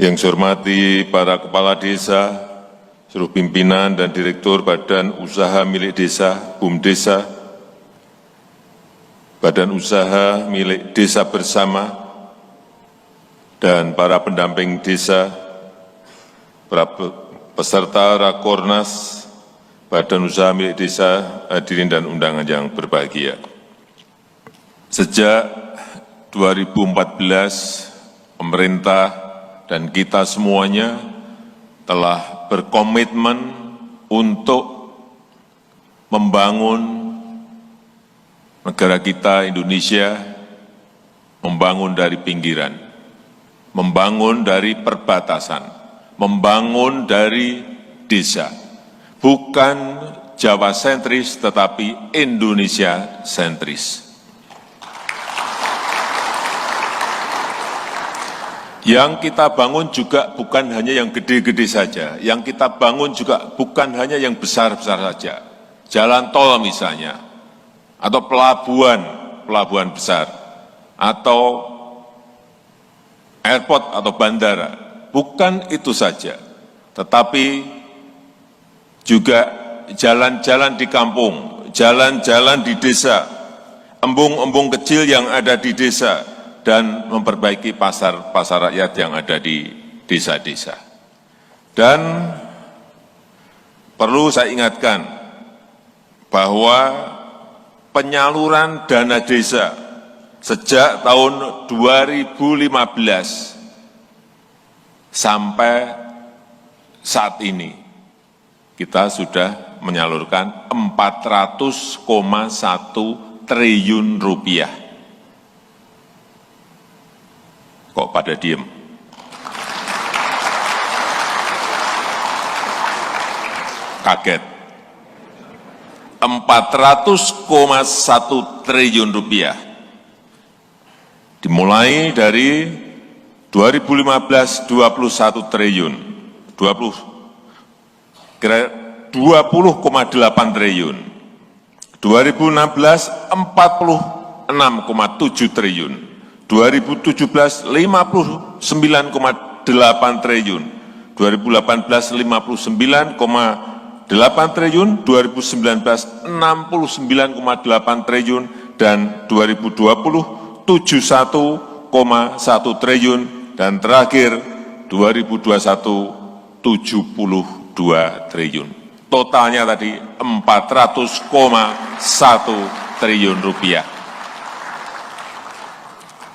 Yang saya hormati para kepala desa, seluruh pimpinan dan direktur Badan Usaha Milik Desa, BUMDesa, Badan Usaha Milik Desa Bersama, dan para pendamping desa, para peserta Rakornas, Badan Usaha Milik Desa, hadirin dan undangan yang berbahagia. Sejak 2014, pemerintah dan kita semuanya telah berkomitmen untuk membangun negara kita Indonesia, membangun dari pinggiran, membangun dari perbatasan, membangun dari desa, bukan Jawa sentris tetapi Indonesia sentris. Yang kita bangun juga bukan hanya yang gede-gede saja, yang kita bangun juga bukan hanya yang besar-besar saja. Jalan tol misalnya, atau pelabuhan besar, atau airport atau bandara. Bukan itu saja, tetapi juga jalan-jalan di kampung, jalan-jalan di desa, embung-embung kecil yang ada di desa, dan memperbaiki pasar rakyat yang ada di desa-desa. Dan perlu saya ingatkan bahwa penyaluran dana desa sejak tahun 2015 sampai saat ini kita sudah menyalurkan 400,1 triliun rupiah. Kok pada diem? Kaget. 400,1 triliun rupiah. Dimulai dari 2015 21 triliun, 20,8 triliun, 2016 46,7 triliun, 2017 59,8 triliun, 2018 59,8 triliun, 2019 69,8 triliun, dan 2020 71,1 triliun, dan terakhir 2021 72 triliun. Totalnya tadi 400,1 triliun rupiah.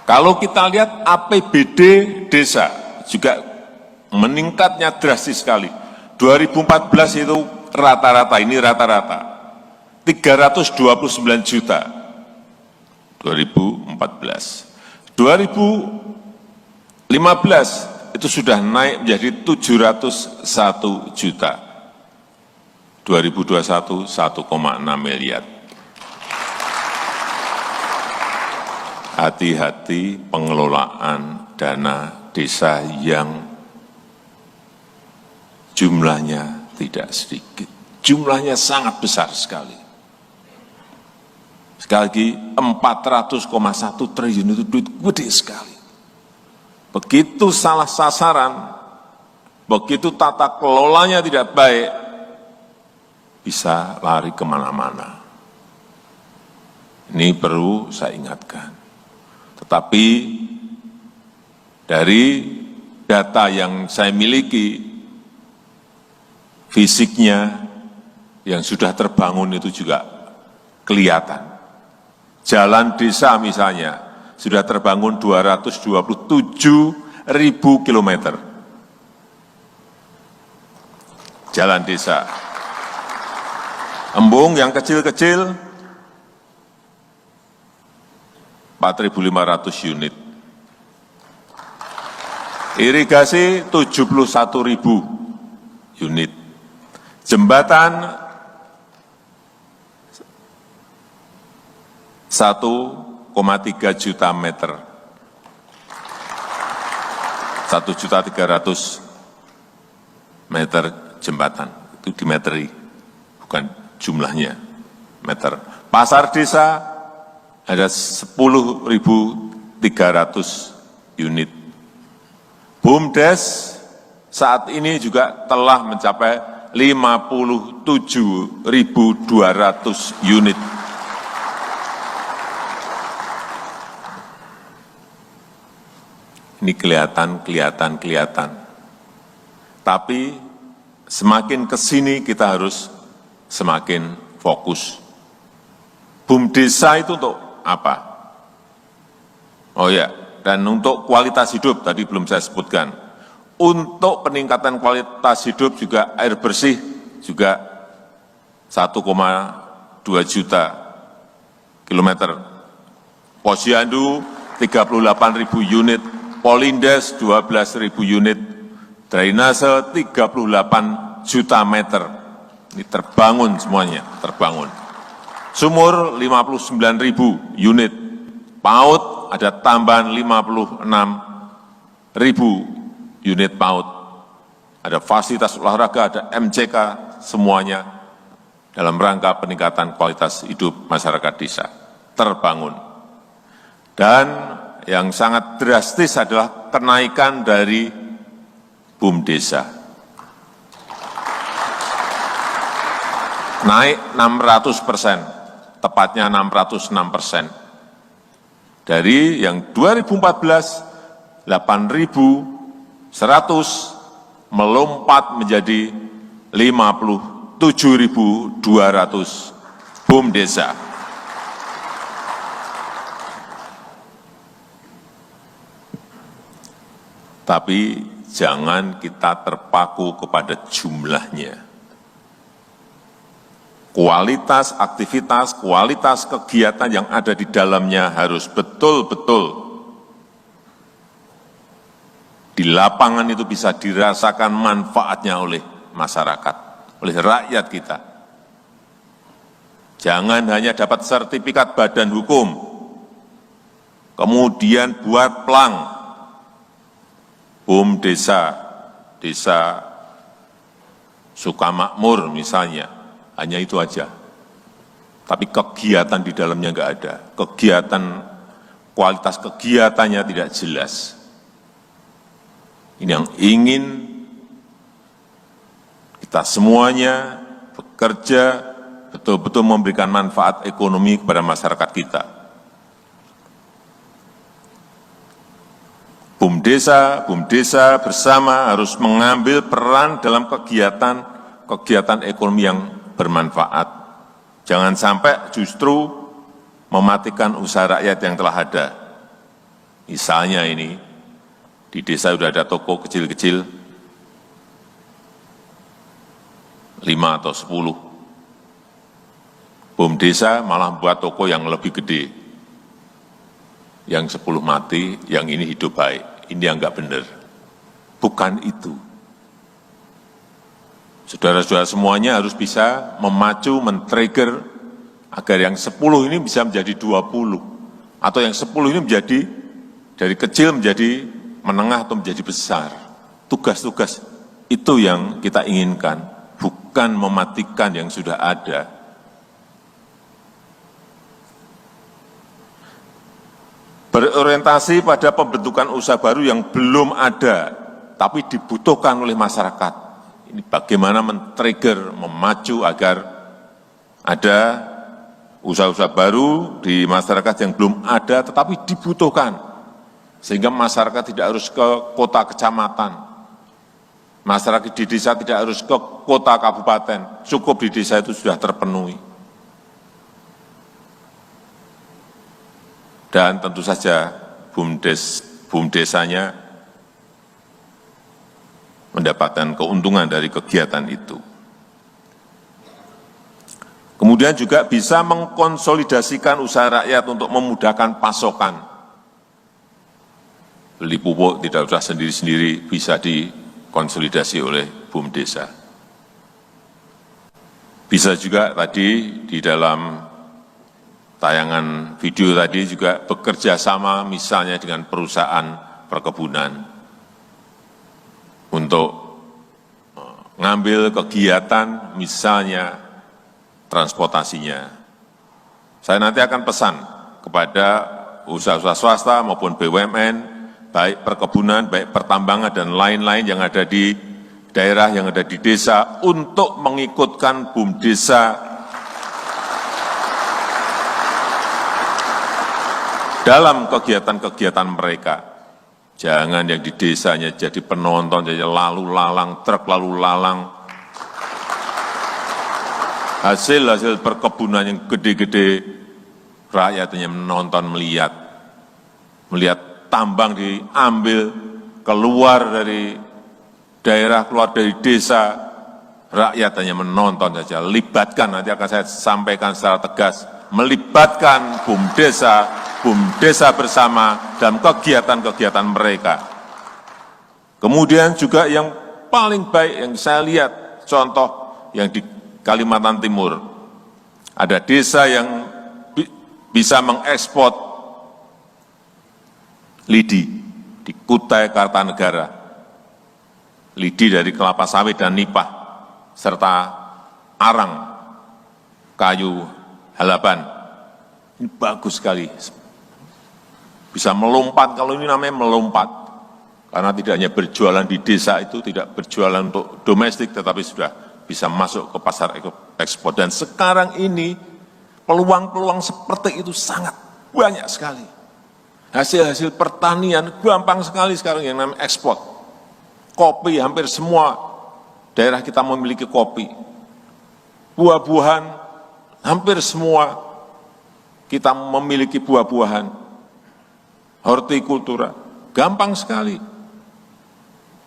Kalau kita lihat APBD desa juga meningkatnya drastis sekali. 2014 itu rata-rata, 329 juta. 2014. 2015 itu sudah naik menjadi 701 juta. 2021 1,6 miliar. Hati-hati pengelolaan dana desa yang jumlahnya tidak sedikit. Jumlahnya sangat besar sekali. Sekali lagi, 400,1 triliun itu duit gede sekali. Begitu salah sasaran, begitu tata kelolanya tidak baik, bisa lari kemana-mana. Ini perlu saya ingatkan. Tetapi dari data yang saya miliki, fisiknya yang sudah terbangun itu juga kelihatan. Jalan desa misalnya sudah terbangun 227.000 kilometer. Jalan desa. Embung yang kecil-kecil 4.500 unit. Irigasi 71.000 unit. Jembatan 1,3 juta meter. 1.300.000 meter jembatan. Itu dimeteri, bukan jumlahnya meter. Pasar desa ada 10.300 unit. BUMDes saat ini juga telah mencapai 57.200 unit. Ini kelihatan. Tapi semakin ke sini kita harus semakin fokus. BUMDesa itu untuk apa? Oh ya, dan untuk kualitas hidup tadi belum saya sebutkan. Untuk peningkatan kualitas hidup juga air bersih juga 1,2 juta kilometer. Posyandu 38.000 unit, Polindes 12.000 unit, drainase 38 juta meter. Ini terbangun semuanya, terbangun. Sumur 59.000 unit, PAUD ada tambahan 56.000 unit PAUD, ada fasilitas olahraga, ada MCK, semuanya dalam rangka peningkatan kualitas hidup masyarakat desa, terbangun. Dan yang sangat drastis adalah kenaikan dari BUMDesa. Naik 600%, tepatnya 606%. Dari yang 2014, 8.100 melompat menjadi 57.200 BUMDesa. Tapi jangan kita terpaku kepada jumlahnya. Kualitas aktivitas, kualitas kegiatan yang ada di dalamnya harus betul-betul di lapangan itu bisa dirasakan manfaatnya oleh masyarakat, oleh rakyat kita. Jangan hanya dapat sertifikat badan hukum, kemudian buat plang, BUMDesa, desa Sukamakmur misalnya, hanya itu aja. Tapi kegiatan di dalamnya enggak ada. Kualitas kegiatannya tidak jelas. Ini yang ingin kita semuanya bekerja betul-betul memberikan manfaat ekonomi kepada masyarakat kita. BUMDesa bersama harus mengambil peran dalam kegiatan ekonomi yang bermanfaat. Jangan sampai justru mematikan usaha rakyat yang telah ada. Misalnya ini, di desa sudah ada toko kecil-kecil, 5 atau 10. BUMDesa malah buat toko yang lebih gede. Yang 10 mati, yang ini hidup baik. Ini yang enggak benar. Bukan itu. Saudara-saudara semuanya harus bisa memacu, men-trigger agar yang 10 ini bisa menjadi 20. Atau yang 10 ini menjadi dari kecil menjadi menengah atau menjadi besar. Tugas-tugas itu yang kita inginkan, bukan mematikan yang sudah ada. Berorientasi pada pembentukan usaha baru yang belum ada, tapi dibutuhkan oleh masyarakat. Ini bagaimana men-trigger, memacu agar ada usaha-usaha baru di masyarakat yang belum ada, tetapi dibutuhkan. Sehingga masyarakat tidak harus ke kota kecamatan. Masyarakat di desa tidak harus ke kota kabupaten. Cukup di desa itu sudah terpenuhi. Dan tentu saja BUMDesanya mendapatkan keuntungan dari kegiatan itu. Kemudian juga bisa mengkonsolidasikan usaha rakyat untuk memudahkan pasokan. Beli pupuk tidak usah sendiri-sendiri, bisa dikonsolidasi oleh BUMDesa. Bisa juga tadi di dalam tayangan video tadi juga bekerja sama misalnya dengan perusahaan perkebunan untuk mengambil kegiatan misalnya transportasinya. Saya nanti akan pesan kepada usaha-usaha swasta maupun BUMN baik perkebunan, baik pertambangan, dan lain-lain yang ada di daerah, yang ada di desa, untuk mengikutkan BUMDesa dalam kegiatan-kegiatan mereka. Jangan yang di desanya jadi penonton, jadi lalu lalang, truk lalu lalang. Hasil-hasil perkebunan yang gede-gede, rakyat hanya menonton, melihat tambang diambil, keluar dari daerah, keluar dari desa, rakyat hanya menonton saja. Libatkan, nanti akan saya sampaikan secara tegas, melibatkan BUMDesa bersama dalam kegiatan-kegiatan mereka. Kemudian juga yang paling baik yang saya lihat, contoh yang di Kalimantan Timur, ada desa yang bisa mengekspor lidi di Kutai Kartanegara, lidi dari kelapa sawit dan nipah, serta arang kayu halaban. Ini bagus sekali, bisa melompat, kalau ini namanya melompat, karena tidak hanya berjualan di desa itu, tidak berjualan untuk domestik, tetapi sudah bisa masuk ke pasar ekspor. Dan sekarang ini peluang-peluang seperti itu sangat banyak sekali. Hasil-hasil pertanian gampang sekali sekarang yang namanya ekspor. Kopi, hampir semua daerah kita memiliki kopi. Buah-buahan, hampir semua kita memiliki buah-buahan. Hortikultura, gampang sekali.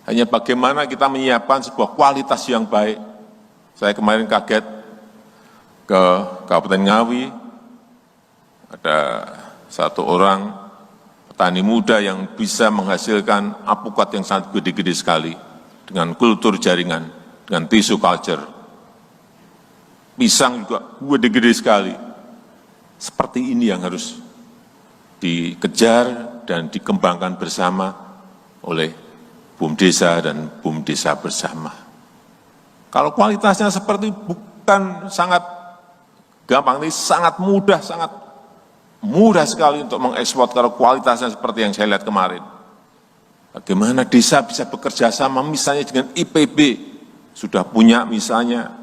Hanya bagaimana kita menyiapkan sebuah kualitas yang baik. Saya kemarin kaget ke Kabupaten Ngawi, ada satu orang petani muda yang bisa menghasilkan apukat yang sangat gede-gede sekali, dengan kultur jaringan, dengan tisu culture. Pisang juga gede-gede sekali. Seperti ini yang harus dikejar dan dikembangkan bersama oleh BUMDesa dan BUMDesa bersama. Kalau kualitasnya seperti bukan sangat gampang, ini sangat mudah sekali untuk mengekspor kalau kualitasnya seperti yang saya lihat kemarin. Bagaimana desa bisa bekerja sama misalnya dengan IPB, sudah punya misalnya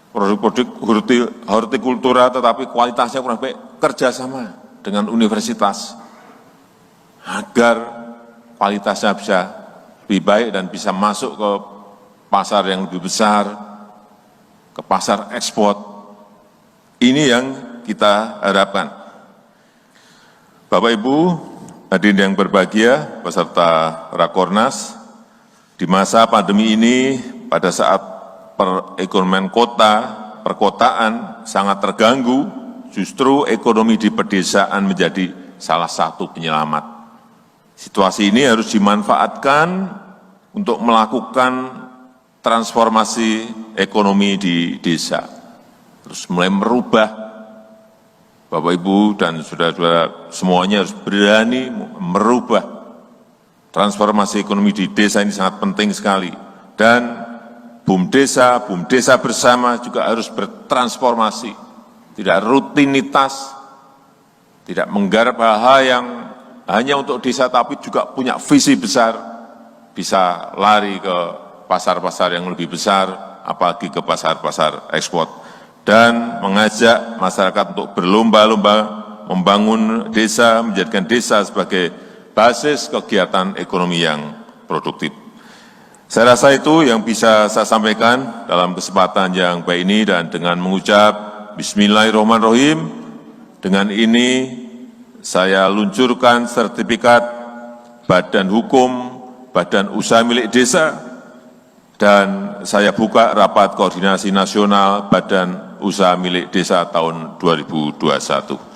produk-produk hortikultura tetapi kualitasnya kurang baik, kerjasama dengan universitas agar kualitasnya bisa lebih baik dan bisa masuk ke pasar yang lebih besar, ke pasar ekspor. Ini yang kita harapkan. Bapak Ibu hadirin yang berbahagia, peserta Rakornas, di masa pandemi ini, pada saat perekonomian perkotaan sangat terganggu, justru ekonomi di pedesaan menjadi salah satu penyelamat. Situasi ini harus dimanfaatkan untuk melakukan transformasi ekonomi di desa. Terus mulai merubah, Bapak Ibu dan saudara-saudara semuanya harus berani merubah. Transformasi ekonomi di desa ini sangat penting sekali. Dan BUMDesa bersama juga harus bertransformasi. Tidak rutinitas, tidak menggarap hal-hal yang hanya untuk desa, tapi juga punya visi besar, bisa lari ke pasar-pasar yang lebih besar, apalagi ke pasar-pasar ekspor, dan mengajak masyarakat untuk berlomba-lomba membangun desa, menjadikan desa sebagai basis kegiatan ekonomi yang produktif. Saya rasa itu yang bisa saya sampaikan dalam kesempatan yang baik ini, dan dengan mengucap Bismillahirrahmanirrahim, dengan ini saya luncurkan sertifikat Badan Hukum Badan Usaha Milik Desa, dan saya buka rapat koordinasi nasional Badan Usaha Milik Desa tahun 2021.